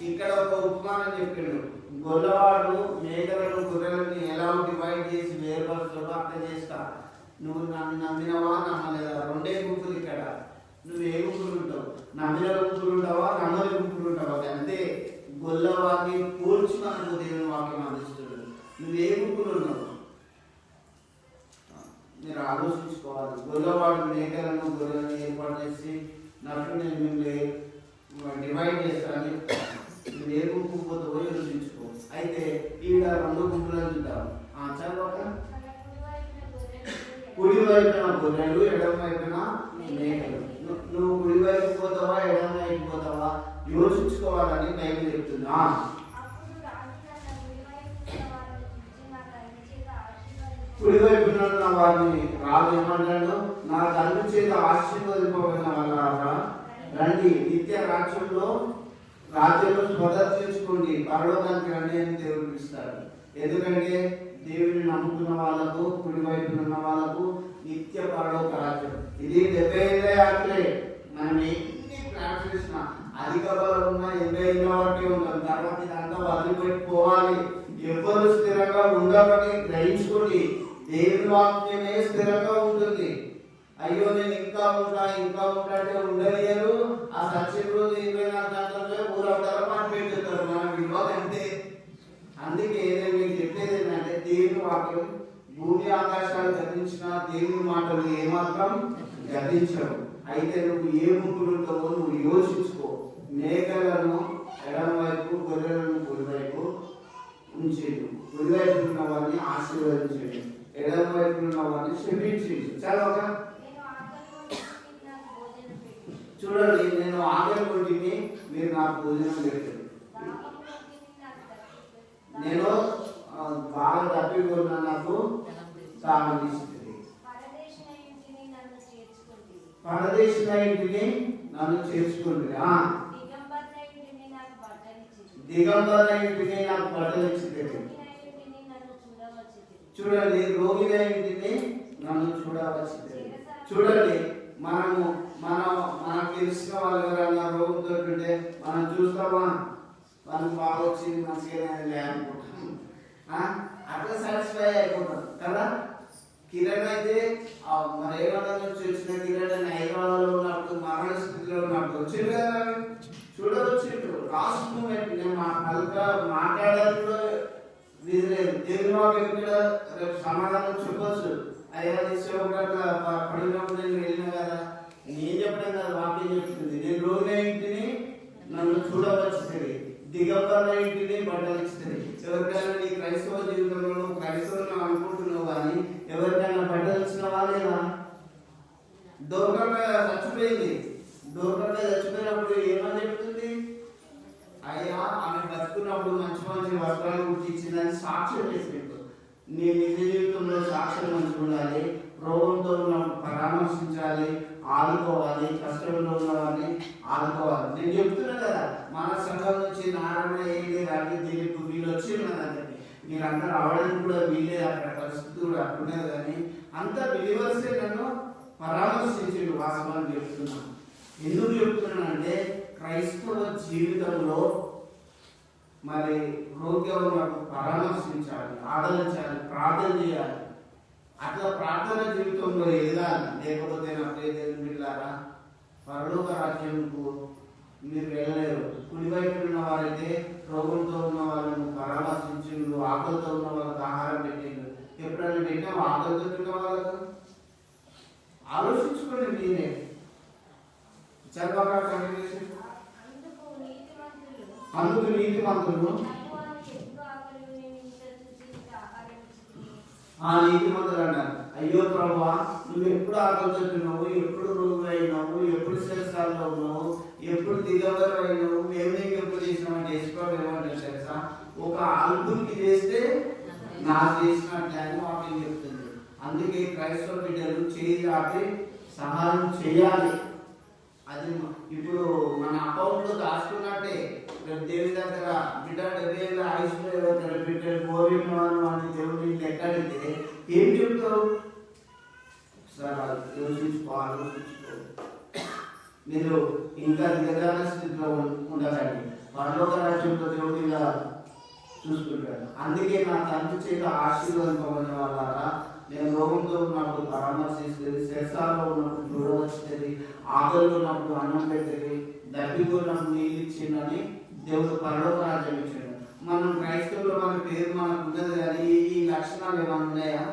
ఇక్కడ ఒక ఉపమానం చెప్పాడు. గొల్లవాడు మేకలను గొర్రెలను ఎలా డివైడ్ చేసి వేరుపరచడో అట్లా చేస్తా. నువ్వు నన్ను నమ్మినవా నమ్మలేదా? రెండే గుంపులు ఇక్కడ. నువ్వు ఏ గుంపులు ఉంటావు? నమ్మిన గుంపులు ఉంటావా, నమ్మని గుంపులు ఉంటావా? అంతే. గొల్లవాడిని పోల్చి మనకు దేవుని వాక్యం అందిస్తుంది. నువ్వు ఏ గుంపులు ఉన్నావు మీరు ఆలోచించుకోవాలి. గొల్లవాడు మేకలను గొర్రెలను ఏర్పాటు చేసి నట్లు నేను మిమ్మల్ని డివైడ్ చేస్తాను. నువ్వు ఏ గుంపు పోతావో యోచించుకో. అయితే ఈడ రెండు గుంపులను చూద్దాం. చదవక కుడి వైపున గొర్రెలు, ఎడమ వైపున మేకలు. నువ్వు కుడి వైపు పోతావా, ఎడమ వైపు పోతావా యోచించుకోవాలని బైబిల్ చెప్తున్నా. కుడి వైపున ఉన్న వారిని రాజు ఏమంటాడు? నా తండ్రి చేత ఆశీర్వదింపబడిన వాళ్ళ రండి, నిత్య రాజ్యంలో స్వదర్శించుకోండి, పరలోకానికి రండి అని దేవుడు పిలుస్తాడు. ఎందుకంటే దేవుని నమ్ముకున్న వాళ్ళకు, కుడి వైపున ఉన్న వాళ్ళకు నిత్య పరలోక రాజ్యం. ఇది 75 యాత్రే. మనం ఎన్ని ప్లాన్స్ చేసినా అధిక బలం ఉన్న 80 వరకే ఉంటాం. తర్వాత ఇదంతా వదిలిపెట్టుకోవాలి. ఎవరు స్థిరంగా ఉండవని గ్రహించుకోండి. దేవుని వాక్యమే స్థిరంగా ఉంటుంది. అయ్యో నేను ఇంకా ఉంటా అంటే ఉండలేరు. ఆ సత్యం రోజు 24 గంటల్లో ఊరవుతారో మనం పెట్టుతారు. మనం విలువకంటే అందుకే నేను మీకు చెప్పేది ఏంటంటే దేవుని వాక్యం భూమి ఆకాశాలు గతించిన దేవుని మాటలు ఏమాత్రం గతించవు. అయితే నువ్వు ఏ ముగ్గురు ఉంటావో నువ్వు యోచించుకో. మేకలను ఎడమ వైపు, గొర్రెలను కుడి వైపు ఉంచేది. కుడి వైపు ఉన్న వారిని ఆశీర్వదించేది, ఎడమ వైపు ఉన్న వారిని క్షమించేది. చదవక చూడండి, నేను ఆకలి కొట్టిని మీరు నాకు భోజనం పెట్టారు. నేను బాగా తప్పికొన్నా నాకు దానం ఇస్తుంది. పరదేశిన ఇంటిని నన్ను చేర్చుకుంటుంది. దిగంబర ఇంటిని నాకు బట్టలు ఇచ్చింది. చూడండి, రోగిన ఇంటిని నన్ను చూడవచ్చింది. చూడండి, మనకు తెలిసిన వాళ్ళు ఎవరైనా రోగంతో ఉంటే మనం చూస్తామా? మనకు బాగా వచ్చింది, మంచిగా అనుకుంటాం, అట్లా సాటిస్ఫై అయిపోతాం కదా. కిరణ్ అయితే రేగడ నుంచి వచ్చిన కిరణ్ హైదరాబాద్లో ఉన్నప్పుడు మరణ స్థితిలో ఉన్నప్పుడు వచ్చింది కదా. చూడవచ్చిండు లాస్ట్ మూమెంట్. నేను మాట్లాడాలి కూడా ఇది లేదు. దేవుని వాక్యం కూడా రేపు సమాధానం చెప్పవచ్చు. అయ్యా పడినప్పుడు నేను వెళ్ళిన కదా, నేను చెప్పడం కదా, వాక్యం చెప్తుంది. నేను రోగిన ఇంటిని నన్ను చూడవచ్చుతుంది, దిగంబర ఇంటిని బట్టలు ఇస్తుంది. ఎవరికైనా నీ క్రైస్తవ జీవితంలో నువ్వు క్రైస్తవులు అనుకుంటున్నావు, కానీ ఎవరికైనా బట్టలు ఇచ్చినవా లేదా? దొరకక చచ్చిపోయింది. దొరకక చచ్చిపోయినప్పుడు ఏమని చెప్తుంది? అయ్యా ఆమె బతుకున్నప్పుడు మంచి మంచి వస్త్రాలు గుర్తించిందని సాక్ష్యం చేసినట్టు. నీ నిజ జీవితంలో సాక్ష్యం మంచిగా ఉండాలి. రోగంతో ఉన్న పరామర్శించాలి, ఆదుకోవాలి, కష్టంలో ఉన్న వారిని ఆదుకోవాలి. నేను చెప్తున్నా కదా, మన సంఘం నుంచి నారాయణ ఏంటి రాజు దిలీప్ వీళ్ళు వచ్చి ఉన్నదంటే మీరందరూ రావడానికి కూడా వీళ్ళే. అక్కడ పరిస్థితి కూడా అట్టున్నారు. కానీ అంత బిలీవర్సే నన్ను పరామర్శించిండు. వాస్తవాన్ని చెప్తున్నాను. ఎందుకు చెప్తున్నానంటే క్రైస్తవ జీవితంలో మరి రోగ్యం పరామర్శించాలి, ఆదరించాలి, ప్రార్థన చేయాలి. అట్లా ప్రార్థన జీవితంలో ఎదగాలి. లేకపోతే నా ప్రియ దేవుని బిడ్డలారా, పరలోక రాజ్యంకు మీరు వెళ్ళలేరు. కుడివైపు ఉన్న వారైతే రోగంతో ఉన్న వాళ్ళను పరామర్శించిండు, ఆకలితో ఉన్న వాళ్ళకి ఆహారం పెట్టిండు. ఎప్పుడైనా పెట్టాము ఆకలితో ఉన్న వాళ్ళకు? ఆలోచించుకోండి మీరే. చదవగా కంటిన్యూషన్. అందుకు నీతిమంతులు ఆ నీతిమంతులు అన్నారు, అయ్యో ప్రభువా, నువ్వు ఎప్పుడు ఆకలితున్నావు, ఎప్పుడు రోగి అయినావు, ఎప్పుడు శిరసాల్లో ఉన్నావు, ఎప్పుడు దిగవరు అయినావు, మేము నీకు ఎప్పుడు చేసినామని చేసుకోవడం ఏమంటారు తెలుసా? ఒక అల్పునికి చేస్తే నాకు చేసినట్లే అని వాక్యం చెప్తుంది. అందుకే క్రైస్తవ బిడ్డలు చేయి ఆపి సహాయం చేయాలి. అది ఇప్పుడు మన అకౌంట్లో దాచుకున్నట్టే. దేవుని దగ్గర బిడ్డ 70 ఏళ్ళ ఆయుష్లో బిడ్డలు కోరినవారు అని దేవుడిని లెక్కడితే ఏం చెప్తావు? సార్ ఆలోచించుకో. మీరు ఇంకా దిగజాన స్థితిలో ఉండకండి. పరలోక రాజ్యంలో దేవుడు ఇలా చూసుకుంటాడు. అందుకే నా తండ్రి చేత ఆశీర్వదింపబడిన వాళ్ళారా, నేను రోగంతో ఉన్నప్పుడు పరామర్శిస్తుంది, శేషాల్లో ఉన్నప్పుడు చూడవచ్చుతుంది, ఆకలిలో ఉన్నప్పుడు అన్నం పెట్టేది, దప్పితో ఉన్నప్పుడు నీళ్ళు ఇచ్చిందని దేవుడు పరలోక రాజ్యం ఇచ్చాడు. మనం క్రైస్తవులో మన పేరు మనకు ఉన్నది, కానీ ఈ లక్షణాలు ఏమైనా ఉన్నాయా?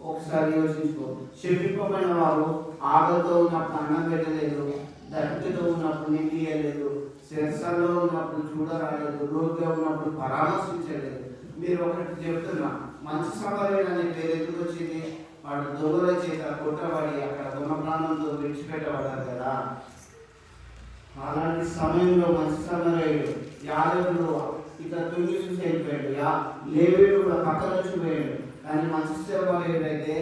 ఒకసారి యోచించుకో. శపింపబడిన వారు ఆకలితో ఉన్నప్పుడు అన్నం పెట్టలేదు, దప్పితో ఉన్నప్పుడు నీళ్ళు ఇవ్వలేదు, శిరస్సులో ఉన్నప్పుడు చూడరాలేదు, రోగిగా ఉన్నప్పుడు పరామర్శించలేదు. మీరు ఒకటి చెప్తున్నా, మంచి సమరయుడు అనే పేరు ఎందుకు వచ్చింది? వాడు దొంగల చేత కొట్టబడి అక్కడ దొంగ ప్రాణంతో విడిచిపెట్టబడ్డారు కదా. అలాంటి సమయంలో మంచి సమరయుడు యాదవులు ఇట్లా తొంగి చూసి వెళ్ళిపోయాడు, లేవీయుడు కూడా పక్కన వచ్చిపోయాడు. కానీ మంచి సమరయుడు అయితే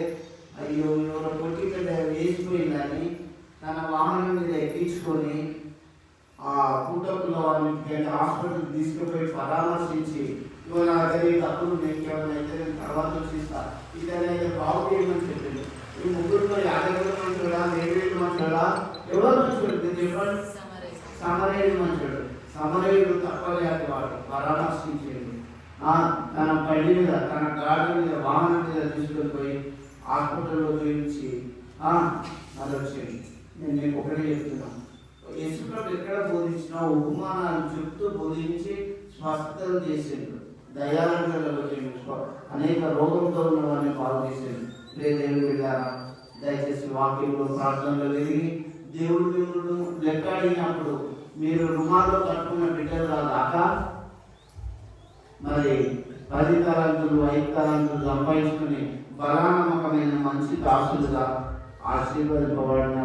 అయ్యో ఎవరో కొట్టి వేసిపోయిందని తన వాహనం మీద ఎక్కించుకొని ఆ కూటకులో వాళ్ళని హాస్పిటల్కి తీసుకుపోయి పరామర్శించి, ఇవాళ అదే తప్పులు నీకేమైనా నేను తర్వాత చూసిస్తా, ఇదైతే బాగు చేయమని చెప్పింది. ఈ ముగ్గురులో 50 మంచుడా, 70 మంచుడా, ఎవరు మంచుడు చెప్పండి? సమరయుడు మంచుడు. సమరయుడు తప్పలేక వాడు పరామర్శించేది. తన పడి మీద, తన గాడి మీద, వాహనం మీద తీసుకొని పోయి హాస్పిటల్లో చూపించి అది వచ్చింది. నేను మీకు ఒకటే చెప్తున్నాను, యేసుప్రభు ఎక్కడ బోధించినా ఉపమానాలు చెప్తూ బోధించి స్వస్థతలు చేసిండు. దయాలంలో అనేక రోగంతో ఉన్న వారిని బాగు చేసిండు. దేవుని బిడ్డలారా, దయచేసి వాక్యంలో ప్రార్థనలో ఎదిగి దేవుడు మిమ్మల్ని లెక్క అడిగినప్పుడు మీరు రుమాల్లో కట్టుకున్న బిడ్డలు కాక మరి 10 తలాంతులు 5 తలాంతులు సంపాదించుకుని బలానమ్మకమైన మంచి దాసులుగా ఆశీర్వదింపబడిన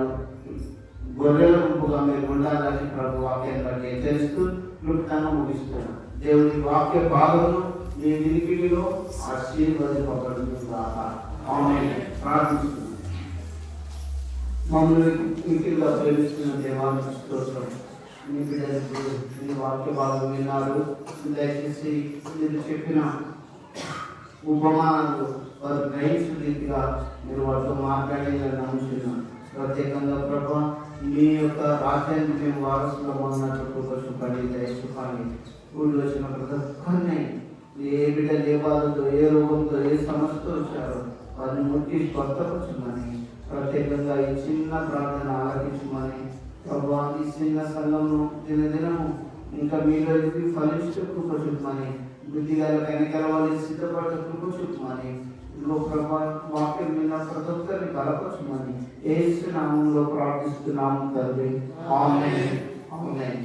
గొర్రెల గుంపుగా మీరు ఉండాలని ప్రభు వాక్యంగా హెచ్చరిస్తూ క్లుప్తంగా ముగిస్తున్నాను. దేవుని వాక్య భాగంలో మీ వినికిడిలో ఆశీర్వదింపబడుతుందాక ఆమేన్. ప్రార్థిస్తున్నాను. మమ్మల్ని ఇంటిగా ప్రేమిస్తున్న దేవానికి స్తోత్రం. మీ బిడ్డలకు మీ వాక్య భాగం విన్నారు. దయచేసి మీరు చెప్పిన ఉపమానాలు వారు గ్రహించిన రీతిగా మీరు వారితో మాట్లాడేదని నమ్ముతున్నాను. ప్రత్యేకంగా ప్రభు మీ యొక్క రాజ్యాన్ని మేము వారసులో ఉన్నట్టు పశుపడి దయచుకొని ఊళ్ళో వచ్చిన ప్రతి ఒక్కరిని ఏ బిడ్డ ఏ బాధతో, ఏ రోగంతో, ఏ సమస్యతో వచ్చారో వారిని ముట్టి స్వస్థపరచమని, ప్రత్యేకంగా ఈ చిన్న ప్రార్థన ఆలకించమని ప్రభు ఈ చిన్న సంఘంలో దినదినము ఇంకా మీలో ఇది ఫలించే కృప చూపమని, బుద్ధిగా వెనకాల వాళ్ళు సిద్ధపడ్డ కృప చూపమని, ఇదిగో ప్రభు వాక్యం విన్న ప్రతి ఒక్కరిని బలపరచమని యేసు నామములో ప్రార్థిస్తున్నాము తండ్రి. ఆమేన్. ఆమేన్.